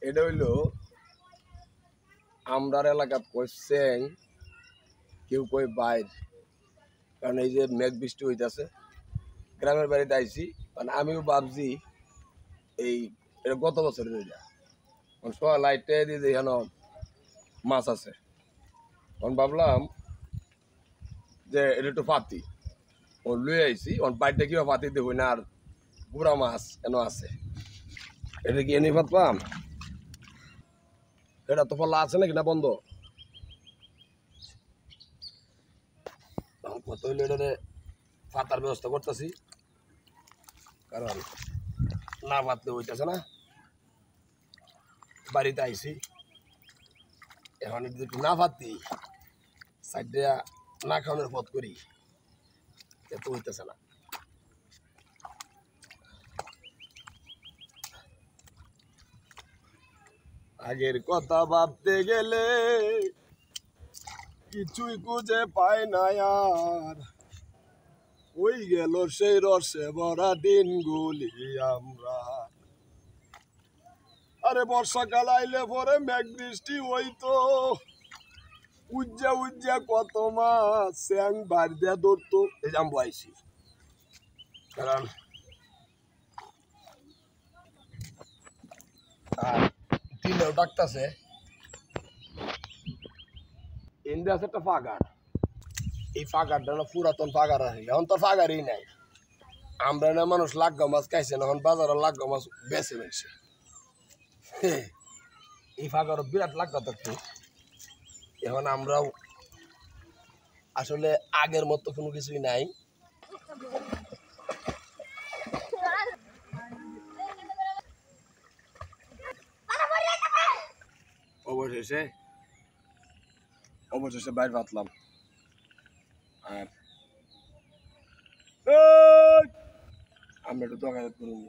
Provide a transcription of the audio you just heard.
এটা হইল আমরার এলাকাত কই চেং, কেউ কই বাইর। কারণ এই যে মেঘ বৃষ্টি হইতেছে, গ্রামের বাড়িতে আইছি, মানে আমিও ভাবছি এই এটা গত বছরের এটা সবাই লাইটে দিয়ে যে এখানে মাছ আছে, তখন ভাবলাম যে এটা একটু পাতি ও লুয়ে আইছি, বাইরটা কিবা পাতি দেব না, আর গুড়া মাছ কেন আছে, এটা কি এনে পাতলাম? এটা তো ফলা আছে নাকি না বন্ধ? কত হইলে এটা পাতার ব্যবস্থা করতেছি, কারণ না পাতলে হইতেছে না। বাড়িতে আইছি, এখন যদি একটু না পাতি সাইডে না খাওয়ানোর পথ করি, এত হইতেছে না। আগের কথা ভাবতে গেলে কিছুই খুঁজে পাই না আর, ওই গেল সেই রসে ভরা দিনগুলি আমরা। আরে বর্ষাকাল আইলে পরে মেঘ বৃষ্টি হইতো, উজ্জা উজ্জা কত মাছ স্যাং বার দিয়া ধরতো। এই জাম্বু আইছি, কারণ আর তিলেও ডাকতেছে। ইন্ডিয়া আছে একটা ফাগার, এই ফাগারটা না পুরাতন ফাগার আছে, এখন তো ফাগারই নাই। আমরা না মানুষ লাগ্গা মাছ খাইছে, এখন বাজারে লাগ্গা মাছ বেছে মেছে। এই ফাগারও বিরাট লাগ্গা থাকতো। এখন আমরাও আসলে আগের মতো কোনো কিছুই নাই। অবশেষে অবশেষে বাইর পাতলাম। আর আমরা একটু দোকানে করুন।